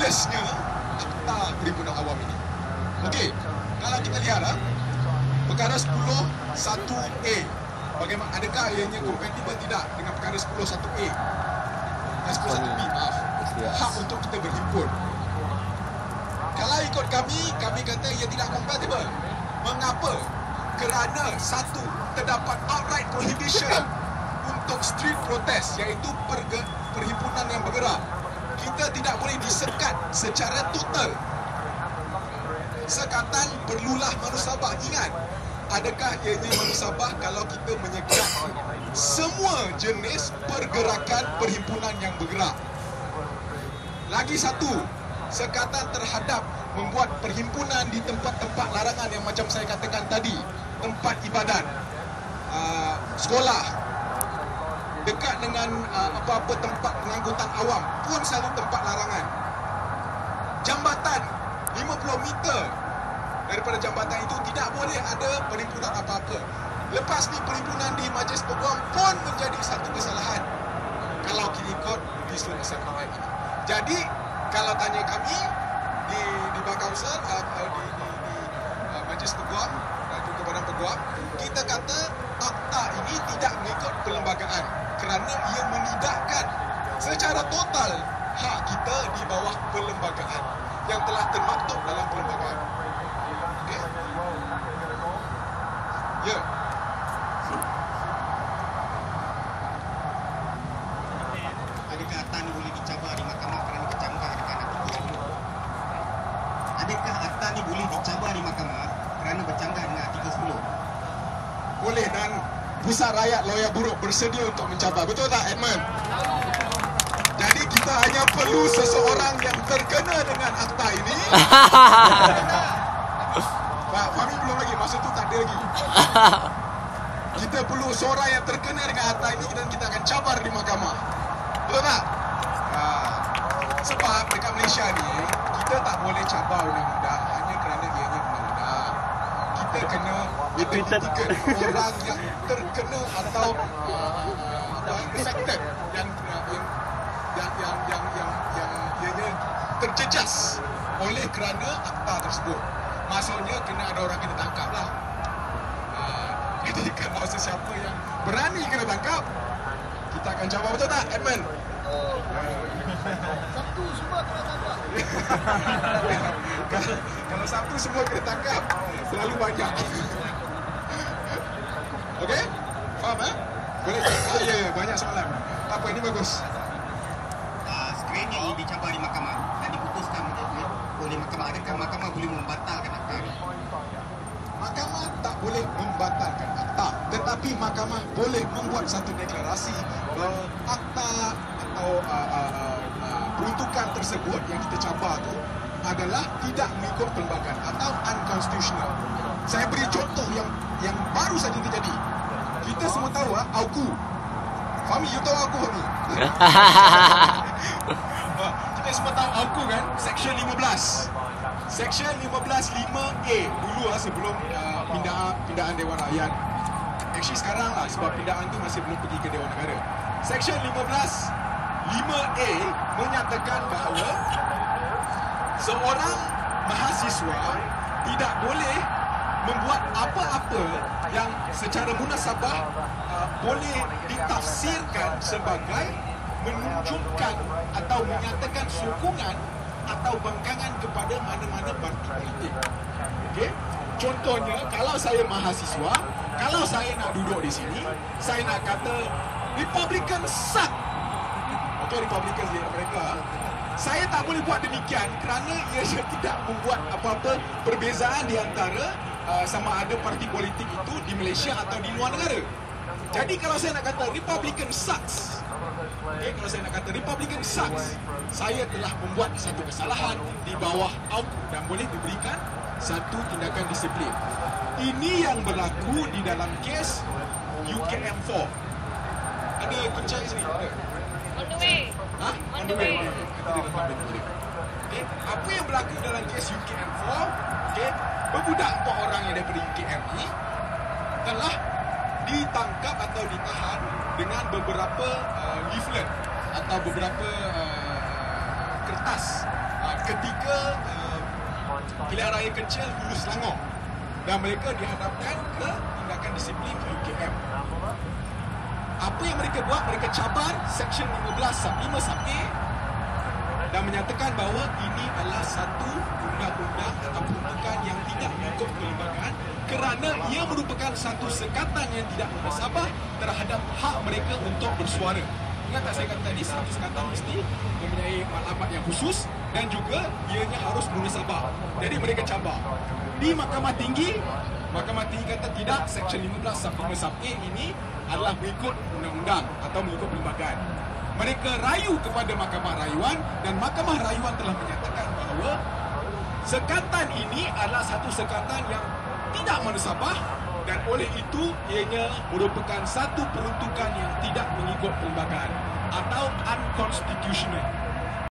bestnya Akta Perhimpunan Awam ini. Okey, kalau kita lihat perkara 10(1)A, bagaimana, adakah ianya kompatibel tidak dengan perkara 10(1)A? 10(1)B, maaf. Hak untuk kita berhimpun. Kalau ikut kami kata ia tidak kompatibel. Mengapa? Kerana satu, terdapat outright prohibition untuk street protest, iaitu perhimpunan yang bergerak. Kita tidak boleh disekat secara total. Sekatan perlulah manusabah. Ingat, adakah ianya manusabah kalau kita menyekat semua jenis pergerakan perhimpunan yang bergerak? Lagi satu, sekatan terhadap membuat perhimpunan di tempat-tempat larangan yang macam saya katakan tadi, tempat ibadat, sekolah, dekat dengan apa-apa tempat pengangkutan awam pun selalu tempat larangan. Jambatan 50 meter daripada jambatan itu tidak boleh ada perhimpunan apa-apa. Lepas ni perhimpunan di Majlis Peguam pun menjadi satu kesalahan kalau kita ikut Peaceful Assembly Act ini. Jadi kalau tanya kami di Bar Kausel, di Majlis Peguam dan juga Badan Peguam, kita kata akta ini tidak mengikut perlembagaan kerana ia menidakkan secara total hak kita di bawah perlembagaan yang telah termaktub dalam perlembagaan. Okay? Ya. Adakah akta ini boleh dicabar di mahkamah kerana bercanggah dengan Artikel 10? Adakah akta ini boleh dicabar di mahkamah kerana bercanggah dengan Artikel 10? Boleh, dan Pusat Rakyat Lawyer Buruk bersedia untuk mencabar. Betul tak, Edmund? Jadi kita hanya perlu seseorang yang terkena dengan akta ini. Pak Fahmi belum lagi, masa tu tak ada lagi. Kita perlu seorang yang terkena dengan akta ini dan kita akan cabar di mahkamah. Betul tak? Sebab dekat Malaysia ni, kita tak boleh cabar undang-undang hanya kerana ianya undang-undang. Kita kena identifikan orang yang terkena atau affected, yang ianya terjejas oleh kerana akta tersebut. Maksudnya kena ada orang kena tangkap lah. Jadi kalau sesiapa yang berani kena tangkap, kita akan cabar. Betul tak, Edmund? Sabtu semua kena tangkap. Kalau Sabtu semua kena tangkap, selalu banyak. Okey? Faham, Boleh? Ya, banyak soalan. Apa ini bagus? Sekiranya ini dicabar di mahkamah dan diputuskan oleh mahkamah, adakah mahkamah boleh membatalkan akta ini? Mahkamah tak boleh membatalkan akta, tetapi mahkamah boleh membuat satu deklarasi bahawa akta atau peruntukan tersebut yang kita cabar tu adalah tidak mengikut perlembagaan atau unconstitutional. Saya beri contoh yang baru saja terjadi. Kita semua tahu AUKU. Fahmi, you tahu AUKU ni? Kita semua tahu AUKU kan? Section 15. Section 15(5)A dulu sebelum pindaan Dewan Rakyat. Actually sekarang lah, sebab pindaan tu masih belum pergi ke Dewan Negara. Section 15(5)A menyatakan bahawa seorang mahasiswa tidak boleh membuat apa-apa yang secara munasabah boleh ditafsirkan sebagai menunjukkan atau menyatakan sokongan atau bangkangan kepada mana-mana parti politik. Okey? Contohnya, kalau saya mahasiswa, kalau saya nak duduk di sini, saya nak kata Republican suck. Okey, Republican mereka. Saya tak boleh buat demikian kerana ia tidak membuat apa-apa perbezaan di antara sama ada parti politik itu di Malaysia atau di luar negara. Jadi kalau saya nak kata Republican sucks, kalau saya nak kata Republican sucks, saya telah membuat satu kesalahan di bawah AUKU dan boleh diberikan satu tindakan disiplin. Ini yang berlaku di dalam kes UKM4. Ada kuncai sini? Ada? On the way. On the way. Okay. Apa yang berlaku dalam kes UKM4? Okay. Berbudak 4 orang yang daripada UKM ni telah ditangkap atau ditahan dengan beberapa leaflet atau beberapa kertas ketika pilihan raya kecil Hulu Selangor dan mereka dihadapkan ke tindakan disiplin UKM. Apa yang mereka buat? Mereka cabar Seksyen 15/5/A dan menyatakan bahawa ini adalah satu undang-undang atau peruntukan yang tidak mengikut perlembagaan kerana ia merupakan satu sekatan yang tidak bersabar terhadap hak mereka untuk bersuara. Ingat tak saya kata tadi, satu sekatan mesti mempunyai maklumat yang khusus dan juga ianya harus munasabah. Jadi mereka cabar. Di Mahkamah Tinggi kata tidak, Seksyen 15/5/A ini adalah mengikut undang-undang atau mengikut perlembagaan. Mereka rayu kepada Mahkamah Rayuan dan Mahkamah Rayuan telah menyatakan bahawa sekatan ini adalah satu sekatan yang tidak munasabah dan oleh itu ianya merupakan satu peruntukan yang tidak mengikut perlembagaan atau unconstitutional.